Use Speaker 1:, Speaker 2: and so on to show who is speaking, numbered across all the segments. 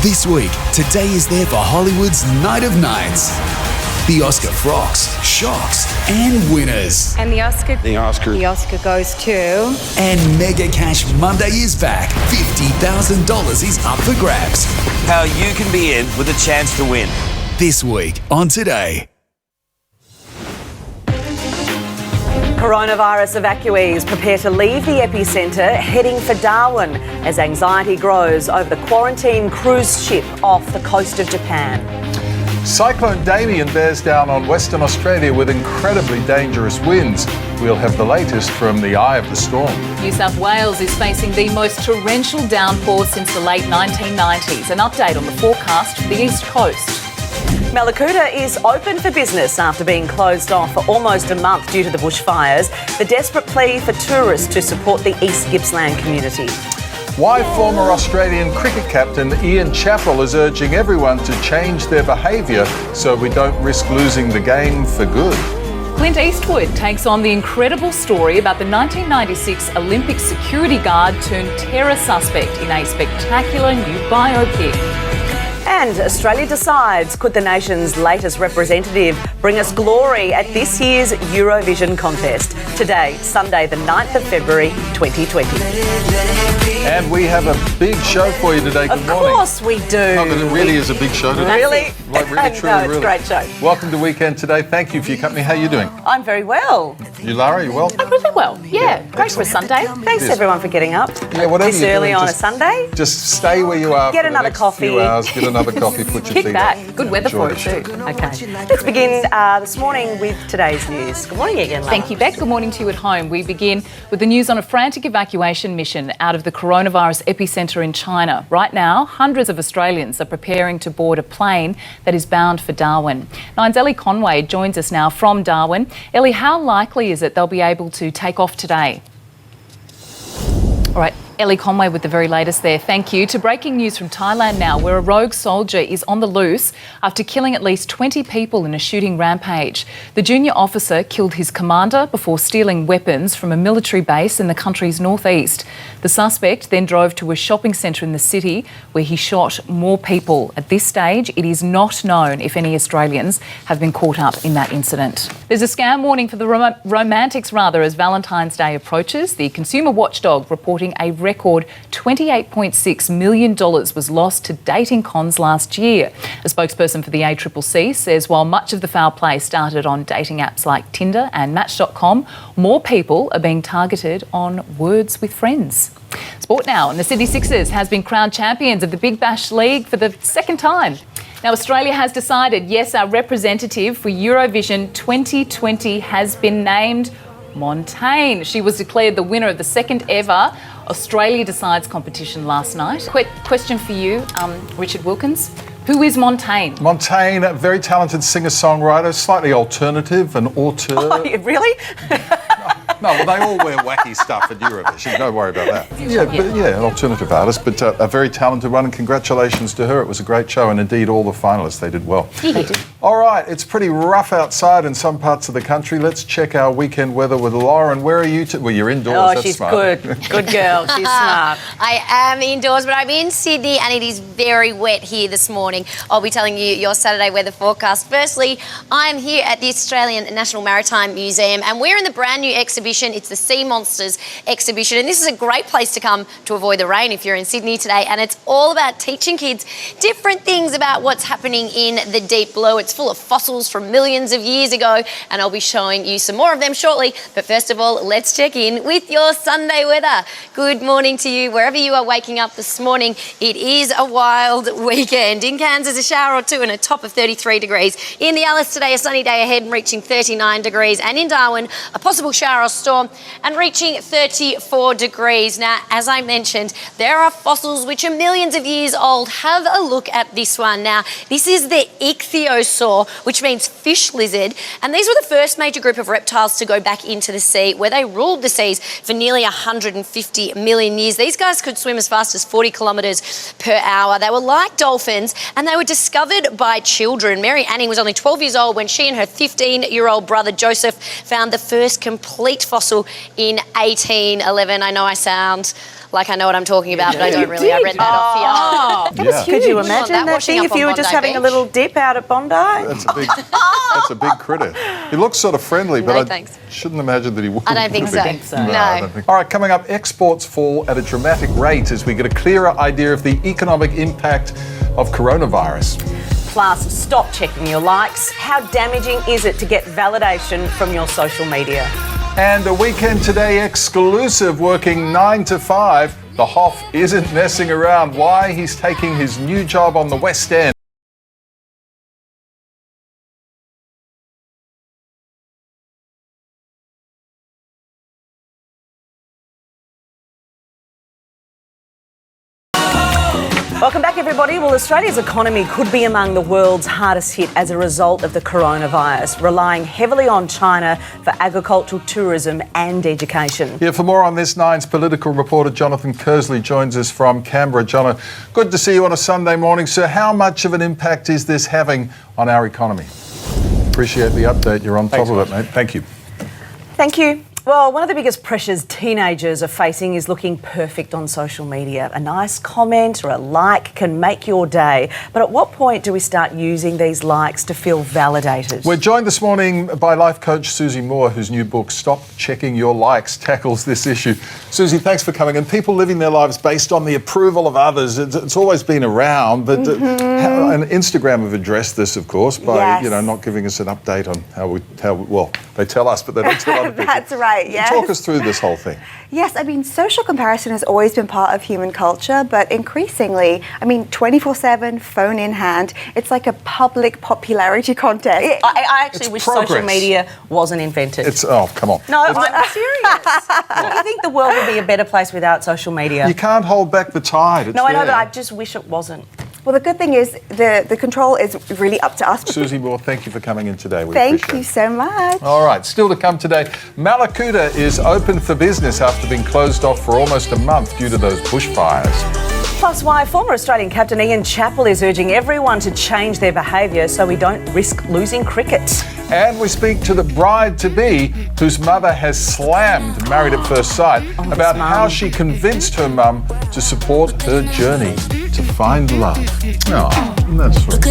Speaker 1: This week, today is there for Hollywood's Night of Nights. The Oscar frocks, shocks, and winners.
Speaker 2: And the Oscar goes to...
Speaker 1: And Mega Cash Monday is back. $50,000 is up for grabs.
Speaker 3: How you can be in with a chance to win.
Speaker 1: This week on Today.
Speaker 4: Coronavirus evacuees prepare to leave the epicentre, heading for Darwin as anxiety grows over the quarantine cruise ship off the coast of Japan.
Speaker 5: Cyclone Damien bears down on Western Australia with incredibly dangerous winds. We'll have the latest from the eye of the storm.
Speaker 6: New South Wales is facing the most torrential downpours since the late 1990s. An update on the forecast for the East Coast.
Speaker 4: Mallacoota is open for business after being closed off for almost a month due to the bushfires. The desperate plea for tourists to support the East Gippsland community.
Speaker 5: Why former Australian cricket captain Ian Chappell is urging everyone to change their behaviour so we don't risk losing the game for good.
Speaker 6: Clint Eastwood takes on the incredible story about the 1996 Olympic security guard turned terror suspect in a spectacular new biopic.
Speaker 4: And Australia decides, could the nation's latest representative bring us glory at this year's Eurovision contest? Today, Sunday the 9th of February 2020.
Speaker 5: And we have a big show for you today. Good morning.
Speaker 4: Of course we do.
Speaker 5: No, but it really is a big show today.
Speaker 4: Really?
Speaker 5: Like really, truly,
Speaker 4: No, it's
Speaker 5: really.
Speaker 4: a great show.
Speaker 5: Welcome to Weekend Today. Thank you for your company. How are you doing?
Speaker 4: I'm very well.
Speaker 5: You, Lara, you well?
Speaker 6: I'm really well. Yeah, great for a Sunday.
Speaker 4: Thanks everyone for getting up
Speaker 5: Yeah, whatever
Speaker 4: this
Speaker 5: you're
Speaker 4: early
Speaker 5: doing,
Speaker 4: on a
Speaker 5: just-
Speaker 4: Sunday.
Speaker 5: Just stay where you are.
Speaker 4: Get
Speaker 5: for the
Speaker 4: another
Speaker 5: next
Speaker 4: coffee.
Speaker 5: Few hours. Get another coffee. Put your
Speaker 6: Kick
Speaker 5: feet
Speaker 6: back.
Speaker 5: up.
Speaker 6: Good weather for it
Speaker 5: Enjoy
Speaker 6: too.
Speaker 4: Okay, let's begin this morning with today's news. Good morning again, Lara.
Speaker 6: Thank you, Beck. Good morning to you at home. We begin with the news on a frantic evacuation mission out of the coronavirus epicentre in China. Right now, hundreds of Australians are preparing to board a plane that is bound for Darwin. Nine's Ellie Conway joins us now from Darwin. Ellie, how likely is it they'll be able to take off today? All right. Ellie Conway with the very latest there. Thank you. To breaking news from Thailand now, where a rogue soldier is on the loose after killing at least 20 people in a shooting rampage. The junior officer killed his commander before stealing weapons from a military base in the country's northeast. The suspect then drove to a shopping centre in the city where he shot more people. At this stage, it is not known if any Australians have been caught up in that incident. There's a scam warning for the romantics as Valentine's Day approaches. The consumer watchdog reporting a record $28.6 million was lost to dating cons last year. A spokesperson for the ACCC says while much of the foul play started on dating apps like Tinder and Match.com, more people are being targeted on Words with Friends. Sport now, and the Sydney Sixers has been crowned champions of the Big Bash League for the second time. Now, Australia has decided, yes, our representative for Eurovision 2020 has been named Montage. She was declared the winner of the second ever Australia Decides competition last night. Question for you, Richard Wilkins. Who is Montage?
Speaker 5: Montage, a very talented singer-songwriter, slightly alternative and auteur.
Speaker 4: Oh, really?
Speaker 5: No, well, they all wear wacky stuff at Eurovision. Don't worry about that. Yeah, an alternative artist, but a very talented one. And congratulations to her. It was a great show, and indeed all the finalists, they did well.
Speaker 6: They did.
Speaker 5: All right, it's pretty rough outside in some parts of the country. Let's check our weekend weather with Lauren. Where are you? Well, you're indoors.
Speaker 4: Oh,
Speaker 5: That's
Speaker 4: she's
Speaker 5: smart.
Speaker 4: good. Good girl. She's smart.
Speaker 7: I am indoors, but I'm in Sydney and it is very wet here this morning. I'll be telling you your Saturday weather forecast. Firstly, I'm here at the Australian National Maritime Museum and we're in the brand new exhibition. It's the Sea Monsters exhibition, and this is a great place to come to avoid the rain if you're in Sydney today, and it's all about teaching kids different things about what's happening in the deep blue. It's full of fossils from millions of years ago, and I'll be showing you some more of them shortly. But first of all, let's check in with your Sunday weather. Good morning to you wherever you are waking up this morning. It is a wild weekend. In Cairns, a shower or two and a top of 33 degrees. In the Alice today, a sunny day ahead reaching 39 degrees, and in Darwin, a possible shower or storm and reaching 34 degrees. Now, as I mentioned, there are fossils which are millions of years old. Have a look at this one. Now, this is the ichthyosaur, which means fish lizard, and these were the first major group of reptiles to go back into the sea, where they ruled the seas for nearly 150 million years. These guys could swim as fast as 40 kilometres per hour. They were like dolphins, and they were discovered by children. Mary Anning was only 12 years old when she and her 15-year-old brother Joseph found the first complete fossil in 1811. I know I sound like I know what I'm talking about, but I don't really. I read that off here.
Speaker 4: That was huge. Could you imagine
Speaker 7: that
Speaker 4: that
Speaker 7: washing
Speaker 4: thing
Speaker 7: up
Speaker 4: if you
Speaker 7: on
Speaker 4: were just
Speaker 7: Bondi
Speaker 4: having a
Speaker 7: Beach?
Speaker 4: little dip out at Bondi?
Speaker 5: That's a big critter. He looks sort of friendly, but
Speaker 7: No,
Speaker 5: I
Speaker 7: thanks.
Speaker 5: shouldn't imagine that he would.
Speaker 7: I don't think so.
Speaker 5: No. I don't think. All right, coming up, exports fall at a dramatic rate as we get a clearer idea of the economic impact of coronavirus.
Speaker 4: Plus, stop checking your likes. How damaging is it to get validation from your social media?
Speaker 5: And a Weekend Today exclusive, working 9 to 5. The Hoff isn't messing around. Why he's taking his new job on the West End.
Speaker 4: Welcome back, everybody. Well, Australia's economy could be among the world's hardest hit as a result of the coronavirus, relying heavily on China for agricultural, tourism and education.
Speaker 5: Yeah, for more on this, Nine's political reporter Jonathan Kersley joins us from Canberra. Jonathan, good to see you on a Sunday morning. Sir, how much of an impact is this having on our economy? Appreciate the update. You're on top of it, mate. Thank you.
Speaker 4: Thank you. Well, one of the biggest pressures teenagers are facing is looking perfect on social media. A nice comment or a like can make your day. But at what point do we start using these likes to feel validated?
Speaker 5: We're joined this morning by life coach Susie Moore, whose new book, Stop Checking Your Likes, tackles this issue. Susie, thanks for coming. And people living their lives based on the approval of others, it's always been around, but and Instagram have addressed this, of course, by not giving us an update on how they tell us, but they don't tell other people.
Speaker 8: That's right. Yes.
Speaker 5: Talk us through this whole thing.
Speaker 8: Yes, I mean, social comparison has always been part of human culture, but increasingly, 24/7, phone in hand, it's like a public popularity contest.
Speaker 4: I actually wish social media wasn't invented.
Speaker 5: Come on.
Speaker 4: No, I'm serious. Do you think the world would be a better place without social media?
Speaker 5: You can't hold back the tide.
Speaker 4: No, I know, but I just wish it wasn't.
Speaker 8: Well, the good thing is the control is really up to us.
Speaker 5: Susie Moore, thank you for coming in today.
Speaker 8: Thank you so much.
Speaker 5: All right, still to come today, Malakuta is open for business after being closed off for almost a month due to those bushfires.
Speaker 4: Plus, why former Australian captain Ian Chappell is urging everyone to change their behaviour so we don't risk losing cricket.
Speaker 5: And we speak to the bride-to-be whose mother has slammed Married at First Sight about how she convinced her mum to support her journey to find love. Oh, that's sweet.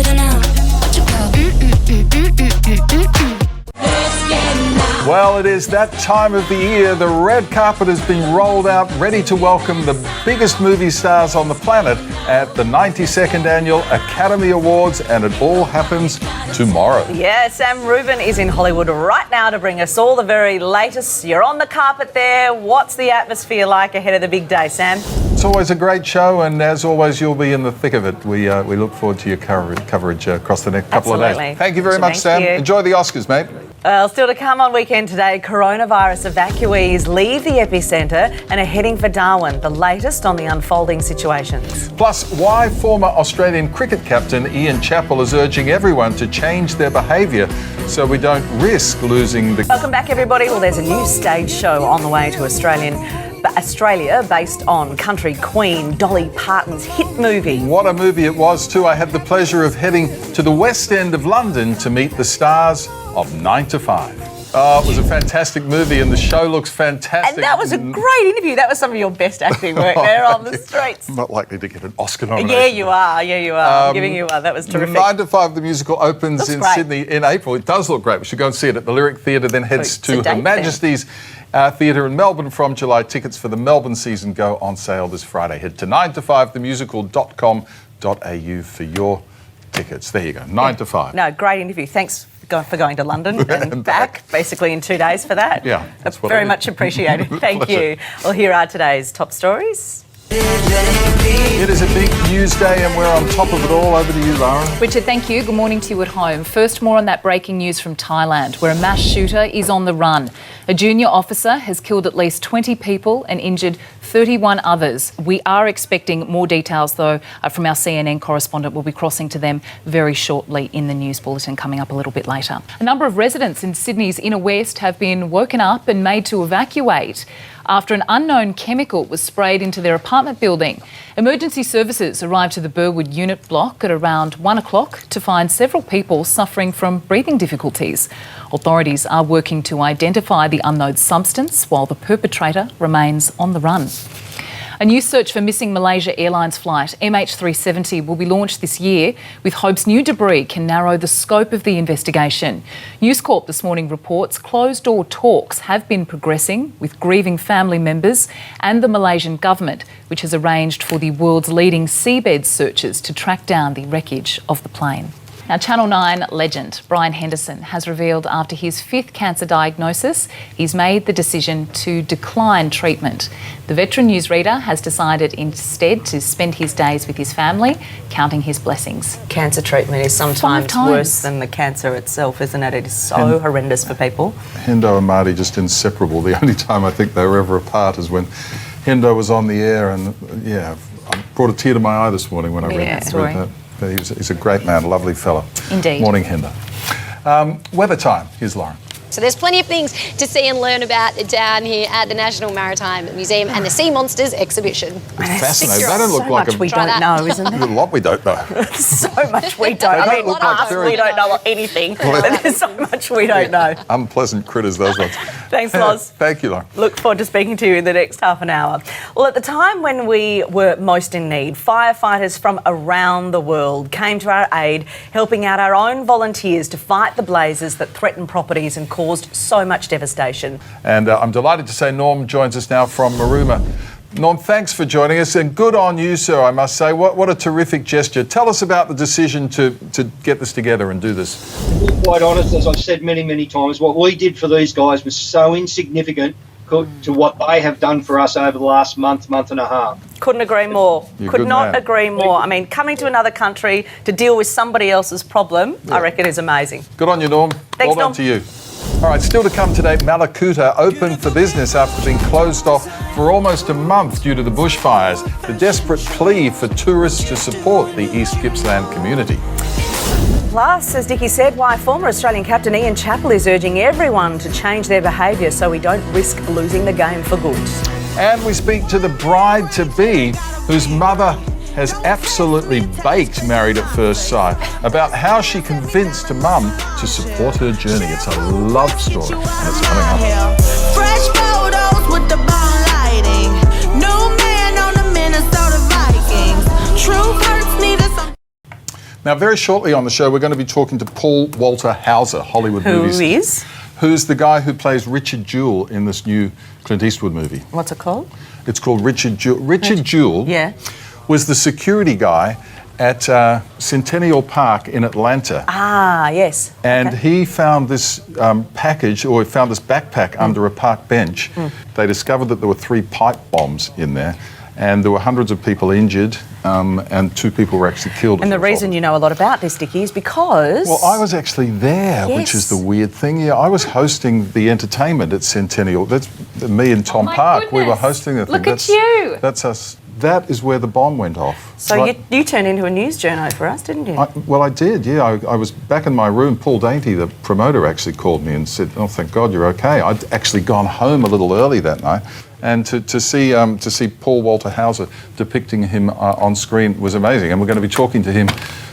Speaker 5: Well, it is that time of the year. The red carpet has been rolled out, ready to welcome the biggest movie stars on the planet at the 92nd Annual Academy Awards, and it all happens tomorrow.
Speaker 4: Yeah, Sam Rubin is in Hollywood right now to bring us all the very latest. You're on the carpet there. What's the atmosphere like ahead of the big day, Sam?
Speaker 5: It's always a great show, and as always, you'll be in the thick of it. We look forward to your coverage across the next couple of days. Thank you very much, Sam. Enjoy the Oscars, mate.
Speaker 4: Well, still to come on Weekend Today, coronavirus evacuees leave the epicentre and are heading for Darwin, the latest on the unfolding situations.
Speaker 5: Plus, why former Australian cricket captain Ian Chappell is urging everyone to change their behaviour so we don't risk losing the...
Speaker 4: Welcome back, everybody. Well, there's a new stage show on the way to Australia based on country queen Dolly Parton's hit movie.
Speaker 5: What a movie it was too. I had the pleasure of heading to the West End of London to meet the stars of 9 to 5. Oh, it was a fantastic movie and the show looks fantastic.
Speaker 4: And that was a great interview. That was some of your best acting work there on the streets.
Speaker 5: I'm not likely to get an Oscar nomination.
Speaker 4: Yeah, you are. I'm giving you one. That was terrific.
Speaker 5: 9 to 5, the musical, opens in Sydney in April. It does look great. We should go and see it at the Lyric Theatre, then heads to Her Majesty's Theatre in Melbourne from July. Tickets for the Melbourne season go on sale this Friday. Head to 9to5themusical.com.au for your tickets. There you go, 9 to 5.
Speaker 4: No, great interview. Thanks for going to London and back, basically in 2 days for that.
Speaker 5: Yeah, that's what
Speaker 4: very much appreciated. Thank you. Well, here are today's top stories.
Speaker 5: It is a big news day and we're on top of it all. Over to you, Lara.
Speaker 6: Richard, thank you. Good morning to you at home. First, more on that breaking news from Thailand, where a mass shooter is on the run. A junior officer has killed at least 20 people and injured 31 others. We are expecting more details, though, from our CNN correspondent. We'll be crossing to them very shortly in the news bulletin coming up a little bit later. A number of residents in Sydney's inner west have been woken up and made to evacuate after an unknown chemical was sprayed into their apartment building. Emergency services arrived to the Burwood unit block at around 1 o'clock to find several people suffering from breathing difficulties. Authorities are working to identify the unknown substance while the perpetrator remains on the run. A new search for missing Malaysia Airlines flight MH370 will be launched this year with hopes new debris can narrow the scope of the investigation. News Corp this morning reports closed-door talks have been progressing with grieving family members and the Malaysian government, which has arranged for the world's leading seabed searchers to track down the wreckage of the plane. Now, Channel 9 legend Brian Henderson has revealed after his 5th cancer diagnosis, he's made the decision to decline treatment. The veteran newsreader has decided instead to spend his days with his family, counting his blessings.
Speaker 4: Cancer treatment is sometimes worse than the cancer itself, isn't it? It is so horrendous for people.
Speaker 5: Hendo and Marty just inseparable. The only time I think they were ever apart is when Hendo was on the air, and I brought a tear to my eye this morning when I read that. He's a great man, a lovely fella.
Speaker 6: Indeed.
Speaker 5: Morning, Hendo. Weather time. Here's Lauren.
Speaker 7: So there's plenty of things to see and learn about down here at the National Maritime Museum and the Sea Monsters exhibition.
Speaker 5: Fascinating. They don't look like
Speaker 4: we don't know, isn't there?
Speaker 5: There's a lot we don't know.
Speaker 4: So much we don't. I mean, we don't know anything. But there's so much we don't know.
Speaker 5: Unpleasant critters, those ones.
Speaker 4: Thanks, Loz.
Speaker 5: Thank you, Lauren.
Speaker 4: Look forward to speaking to you in the next half an hour. Well, at the time when we were most in need, firefighters from around the world came to our aid, helping out our own volunteers to fight the blazes that threatened properties and caused so much devastation. And I'm delighted to say Norm joins us now from Marooma. Norm, thanks for joining us, and good on you, sir, I must say. What a terrific gesture. Tell us about the decision to get this together and do this.
Speaker 9: To be quite honest, as I've said many, many times, what we did for these guys was so insignificant to what they have done for us over the last month and a half.
Speaker 4: Couldn't agree more. Could not agree more. I mean, coming to another country to deal with somebody else's problem, I reckon is amazing.
Speaker 5: Good on you, Norm.
Speaker 4: Thanks,
Speaker 5: well done to you. All right, still to come today, Malakuta opened for business after being closed off for almost a month due to the bushfires. The desperate plea for tourists to support the East Gippsland community. Plus, as Dickie said, why former Australian captain Ian Chappell is urging everyone to change their behaviour so we don't risk losing the game for good. And we speak to the bride-to-be, whose mother has absolutely baked Married at First Sight, about how she convinced her mum to support her journey. It's a love story, and it's coming up.
Speaker 10: Fresh photos with the bomb lighting. New man on the Minnesota Vikings. True hurts needed some.
Speaker 5: Now, very shortly on the show, we're going to be talking to Paul Walter Hauser, Hollywood movies.
Speaker 4: Who is?
Speaker 5: Who's the guy who plays Richard Jewell in this new Clint Eastwood movie.
Speaker 4: What's it called?
Speaker 5: It's called Richard Jewell. Richard Jewell was the security guy at Centennial Park in Atlanta.
Speaker 4: Ah, yes.
Speaker 5: And he found this package, or he found this backpack under a park bench. They discovered that there were 3 pipe bombs in there, and there were hundreds of people injured, and 2 people were actually killed.
Speaker 4: And the reason you know a lot about this, Dickie, is because...
Speaker 5: Well, I was actually there, which is the weird thing. Yeah, I was hosting the entertainment at Centennial. That's me and Tom Park.
Speaker 6: Goodness.
Speaker 5: We were hosting the thing.
Speaker 6: Look at you.
Speaker 5: That's us. That is where the bomb went off.
Speaker 4: So you turned into a news journo for us, didn't you?
Speaker 5: I did, yeah. I was back in my room. Paul Dainty, the promoter, actually called me and said, "Oh, thank God you're okay." I'd actually gone home a little early that night, and to see Paul Walter Hauser depicting him on screen was amazing. And we're going to be talking to him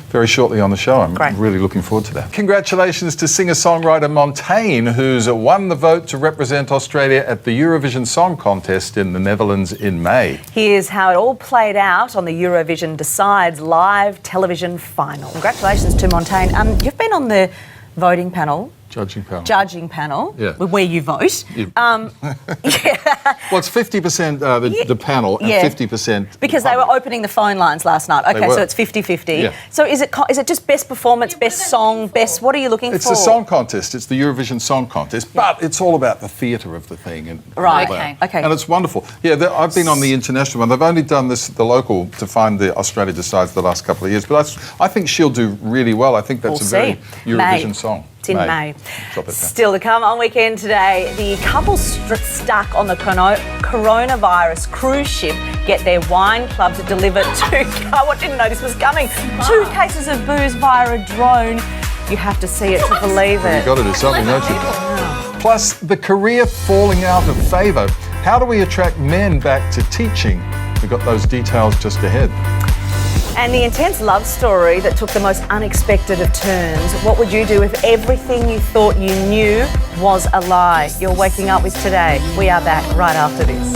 Speaker 5: very shortly on the show. I'm really looking forward to that. Congratulations to singer-songwriter Montage, who's won the vote to represent Australia at the Eurovision Song Contest in the Netherlands in May. Here's how it all played out on the Eurovision Decides live television final. Congratulations to Montage. You've been on the voting panel. Judging panel, where you vote. Well, it's 50% the panel and 50%
Speaker 4: because they were opening the phone lines last night. Okay, so it's 50-50. Yeah. So is it just best performance, best song, best... What are you looking for? It's the song contest. It's the Eurovision Song Contest, but it's all about the theatre of the thing. And okay. And it's wonderful. Yeah, I've been on the international one. They've only done the local to find the Australia Decides the last couple of years, but I think she'll do really well. I think that's a very Eurovision song. It's in May. Still to come on Weekend Today, the couple stuck on the coronavirus cruise ship get their wine club to deliver didn't know this was coming, 2 cases of booze via a drone. You have to see it to believe it. You've got to do something, don't you? Plus, the career falling out of favour. How do we attract men back to teaching? We've got those details just ahead. And the intense love story that took the most unexpected of turns. What would you do if everything you thought you knew was a lie? You're waking up with Today. We are back right after this.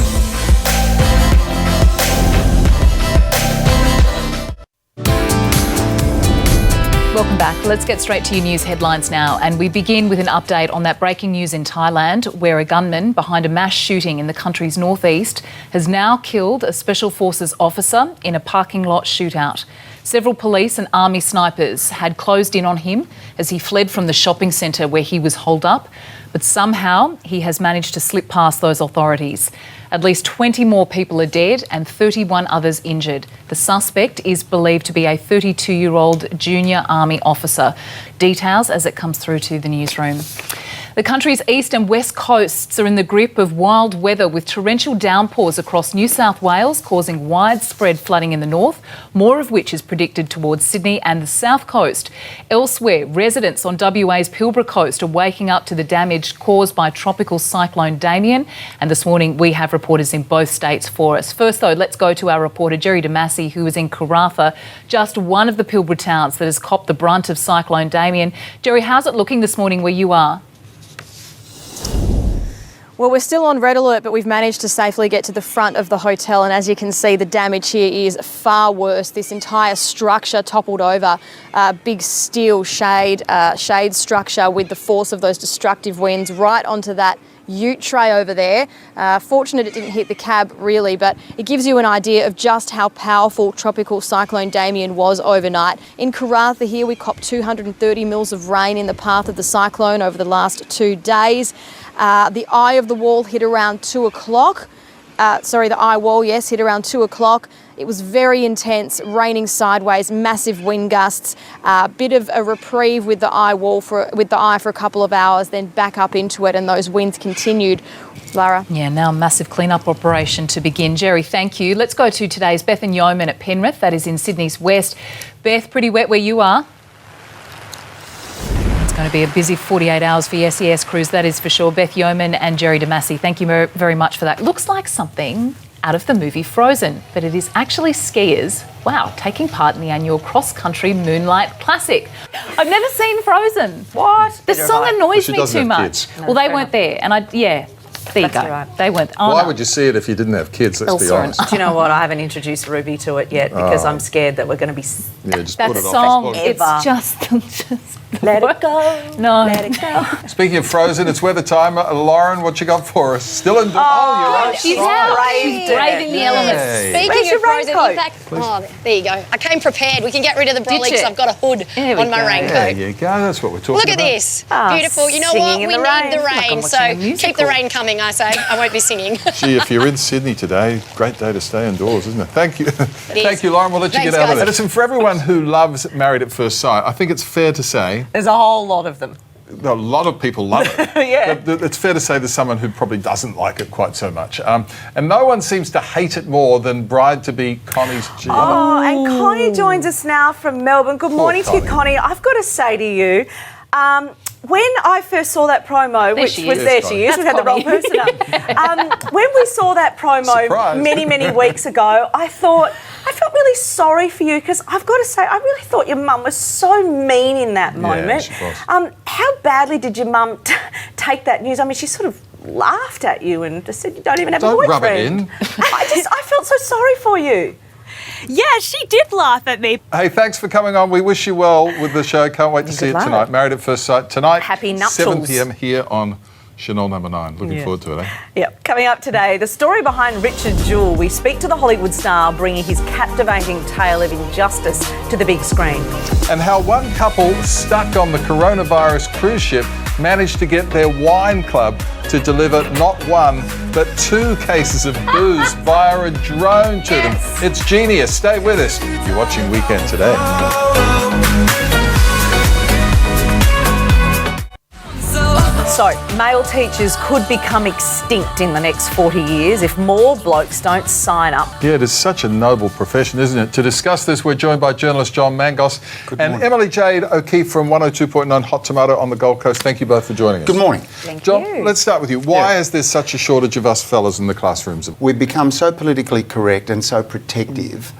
Speaker 6: Welcome back. Let's get straight to your news headlines now. And we begin with an update on that breaking news in Thailand, where a gunman behind a mass shooting in the country's northeast has now killed a Special Forces officer in a parking lot shootout. Several police and army snipers had closed in on him as he fled from the shopping centre where he was holed up, but somehow he has managed to slip past those authorities. At least 20 more people are dead and 31 others injured. The suspect is believed to be a 32-year-old junior army officer. Details as it comes through to the newsroom. The country's east and west coasts are in the grip of wild weather, with torrential downpours across New South Wales causing widespread flooding in the north, more of which is predicted towards Sydney and the south coast. Elsewhere, residents on WA's Pilbara coast are waking up to the damage caused by tropical cyclone Damien, and this morning we have reporters in both states for us. First though, let's go to our reporter Jerry DaBaby, who is in Karratha, just one of the Pilbara towns that has copped the brunt of cyclone Damien. Jerry, how's it looking this morning where you are?
Speaker 11: Well, we're still on red alert, but we've managed to safely get to the front of the hotel. And as you can see, the damage here is far worse. This entire structure toppled over. Big steel shade structure with the force of those destructive winds right onto that ute tray over there. Fortunate it didn't hit the cab really, but it gives you an idea of just how powerful Tropical Cyclone Damien was overnight. In Karratha here, we copped 230 mils of rain in the path of the cyclone over the last 2 days. The eye of the wall hit around 2 o'clock. The eye wall, yes, hit around 2 o'clock. It was very intense, raining sideways, massive wind gusts, bit of a reprieve with the eye wall for a couple of hours, then back up into it, and those winds continued. Lara?
Speaker 6: Yeah, now a massive clean-up operation to begin. Jerry, thank you. Let's go to today's Beth and Yeoman at Penrith, that is in Sydney's west. Beth, pretty wet where you are? It's going to be a busy 48 hours for the SES crews, that is for sure. Beth Yeoman and Jerry DaBaby, thank you very much for that. Looks like something out of the movie Frozen, but it is actually skiers, taking part in the annual cross-country Moonlight Classic. I've never seen Frozen. What? The song annoys me too much.
Speaker 5: No,
Speaker 6: well, they weren't there, and there you go. Right. They weren't.
Speaker 5: Why would you see it if you didn't have kids? Let's be honest.
Speaker 4: Do you know what? I haven't introduced Ruby to it yet because I'm scared that we're going to be.
Speaker 5: Just
Speaker 6: that
Speaker 5: put it
Speaker 6: song,
Speaker 5: off.
Speaker 6: it's just
Speaker 4: let it go.
Speaker 6: No.
Speaker 4: Let it go.
Speaker 5: Speaking of Frozen, it's weather time. Lauren, what you got for us? Still in.
Speaker 6: You're right.
Speaker 7: She's
Speaker 6: braving the elements.
Speaker 7: Speaking of Frozen, in fact, there you go. I came prepared. We can get rid of the brolly because I've got a hood on my raincoat.
Speaker 5: There you go. That's what we're talking about.
Speaker 7: Look at this. Beautiful. You know what? We need the rain. So keep the rain coming, I say. I won't be singing.
Speaker 5: Gee, if you're in Sydney today, great day to stay indoors, isn't it? Thank you. Thank you, Lauren. We'll let you get out of it. Listen, for everyone who loves Married at First Sight, I think it's fair to say...
Speaker 4: There's a whole lot of them.
Speaker 5: A lot of people love it.
Speaker 4: Yeah.
Speaker 5: But it's fair to say there's someone who probably doesn't like it quite so much. And no one seems to hate it more than bride-to-be Connie's Gemma.
Speaker 4: Oh, and Connie joins us now from Melbourne. Good morning to you, Connie. I've got to say to you... when I first saw that promo, which was there she is, we had the wrong person up. When we saw that promo many weeks ago, I felt really sorry for you because I've got to say, I really thought your mum was so mean in that moment.
Speaker 5: Yeah, she was.
Speaker 4: How badly did your mum take that news? I mean, she sort of laughed at you and just said you don't even have a boyfriend.
Speaker 5: Don't rub it in.
Speaker 4: I felt so sorry for you.
Speaker 12: Yeah, she did laugh at me.
Speaker 5: Hey, thanks for coming on. We wish you well with the show. Can't wait to see it tonight. Married at First Sight tonight.
Speaker 4: Happy nuptials.
Speaker 5: 7 p.m. here on Chanel No. 9. Looking forward to it, eh?
Speaker 4: Yep. Coming up today, the story behind Richard Jewell. We speak to the Hollywood star, bringing his captivating tale of injustice to the big screen.
Speaker 5: And how one couple stuck on the coronavirus cruise ship managed to get their wine club to deliver not one, but 2 cases of booze via a drone to them. It's genius. Stay with us. You're watching Weekend Today.
Speaker 4: So, male teachers could become extinct in the next 40 years if more blokes don't sign up.
Speaker 5: Yeah, it is such a noble profession, isn't it? To discuss this, we're joined by journalist John Mangos and Emily Jade O'Keefe from 102.9 Hot Tomato on the Gold Coast. Thank you both for joining us.
Speaker 13: Good morning.
Speaker 4: Thank
Speaker 5: John,
Speaker 4: you.
Speaker 5: let's start with you. Why is there such a shortage of us fellas in the classrooms?
Speaker 13: We've become so politically correct and so protective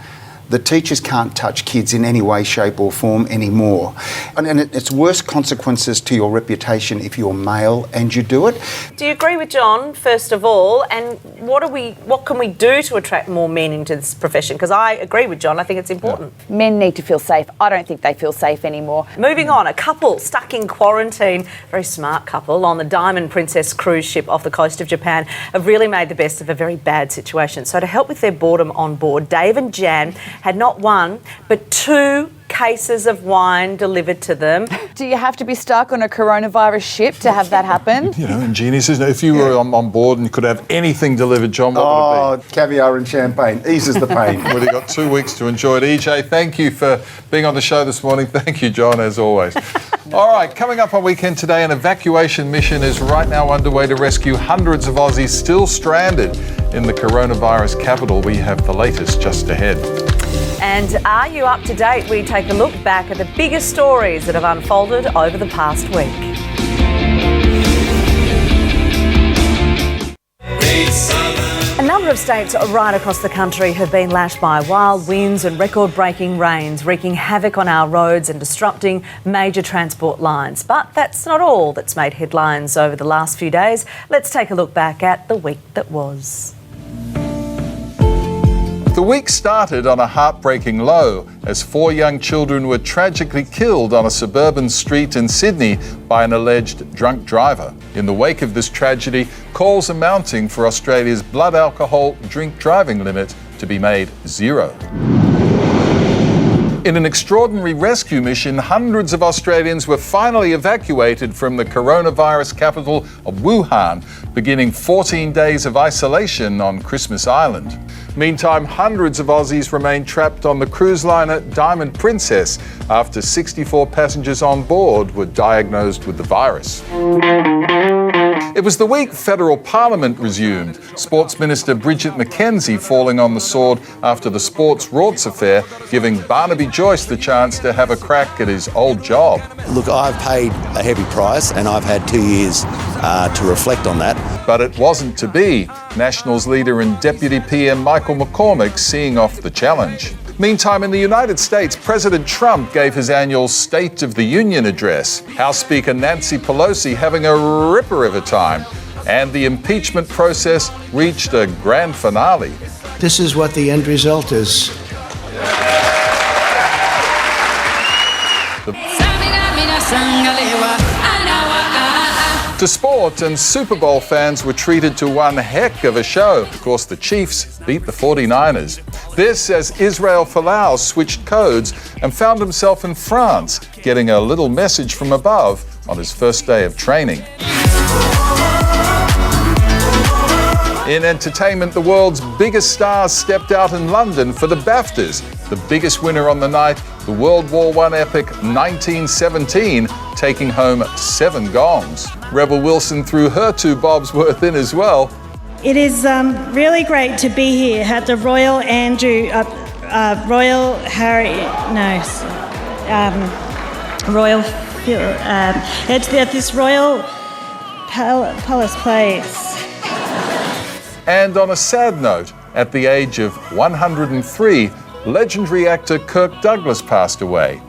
Speaker 13: The teachers can't touch kids in any way, shape or form anymore. And it's worse consequences to your reputation if you're male and you do it.
Speaker 4: Do you agree with John, first of all? And what can we do to attract more men into this profession? Because I agree with John, I think it's important.
Speaker 2: Men need to feel safe. I don't think they feel safe anymore.
Speaker 4: Moving on, a couple stuck in quarantine, very smart couple, on the Diamond Princess cruise ship off the coast of Japan have really made the best of a very bad situation. So to help with their boredom on board, Dave and Jan had not one, but 2 cases of wine delivered to them.
Speaker 2: Do you have to be stuck on a coronavirus ship to have that happen?
Speaker 5: You know, ingenious, isn't it? If you were on board and could have anything delivered, John, what would it be?
Speaker 13: Caviar and champagne eases the pain.
Speaker 5: Well, you've got 2 weeks to enjoy it. EJ, thank you for being on the show this morning. Thank you, John, as always. All right, coming up on Weekend Today, an evacuation mission is right now underway to rescue hundreds of Aussies still stranded in the coronavirus capital. We have the latest just ahead.
Speaker 4: And are you up to date? We take a look back at the biggest stories that have unfolded over the past week. A number of states right across the country have been lashed by wild winds and record-breaking rains, wreaking havoc on our roads and disrupting major transport lines. But that's not all that's made headlines over the last few days. Let's take a look back at the week that was.
Speaker 5: The week started on a heartbreaking low as 4 young children were tragically killed on a suburban street in Sydney by an alleged drunk driver. In the wake of this tragedy, calls are mounting for Australia's blood alcohol drink driving limit to be made 0. In an extraordinary rescue mission, hundreds of Australians were finally evacuated from the coronavirus capital of Wuhan, beginning 14 days of isolation on Christmas Island. Meantime, hundreds of Aussies remain trapped on the cruise liner Diamond Princess after 64 passengers on board were diagnosed with the virus. It was the week federal parliament resumed, Sports Minister Bridget McKenzie falling on the sword after the sports rorts affair, giving Barnaby Joyce the chance to have a crack at his old job.
Speaker 14: Look, I've paid a heavy price and I've had 2 years to reflect on that.
Speaker 5: But it wasn't to be. Nationals leader and Deputy PM Michael McCormack seeing off the challenge. Meantime, in the United States, President Trump gave his annual State of the Union address. House Speaker Nancy Pelosi having a ripper of a time. And the impeachment process reached a grand finale.
Speaker 15: This is what the end result is.
Speaker 5: To sport, and Super Bowl fans were treated to one heck of a show. Of course, the Chiefs beat the 49ers. This as Israel Folau switched codes and found himself in France, getting a little message from above on his first day of training. In entertainment, the world's biggest stars stepped out in London for the BAFTAs. The biggest winner on the night, the World War I epic 1917, taking home 7 gongs. Rebel Wilson threw her 2 bobs worth in as well.
Speaker 16: It is really great to be here at the Royal at this Royal Palace place.
Speaker 5: And on a sad note, at the age of 103, legendary actor Kirk Douglas passed away.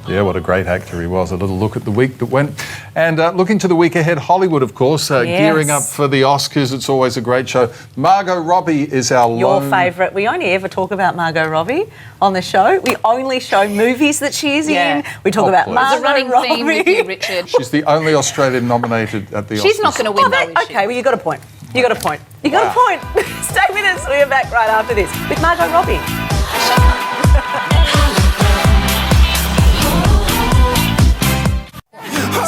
Speaker 5: Yeah, what a great actor he was. A little look at the week that went. And looking to the week ahead, Hollywood, of course, gearing up for the Oscars. It's always a great show. Margot Robbie is
Speaker 4: Your favourite. We only ever talk about Margot Robbie on the show. We only show movies that she's in. We talk about Margot
Speaker 6: running
Speaker 4: Robbie.
Speaker 6: theme with you, Richard.
Speaker 5: She's the only Australian nominated at the Oscars.
Speaker 6: She's not going to win, though, is she?
Speaker 4: Okay, well, you got a point. You got a point. You got a point. Stay with us. We're back right after this with Margot Robbie.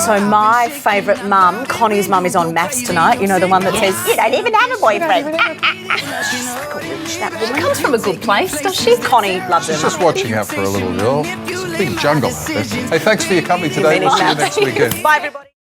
Speaker 4: So my favourite mum, Connie's mum, is on Maths tonight. You know, the one that says, you don't even have a boyfriend.
Speaker 6: She comes from a good place, does she?
Speaker 4: Connie loves her.
Speaker 5: She's just watching out for a little girl. It's a big jungle out there. Hey, thanks for your company today. We'll see you next weekend.
Speaker 4: Bye, everybody.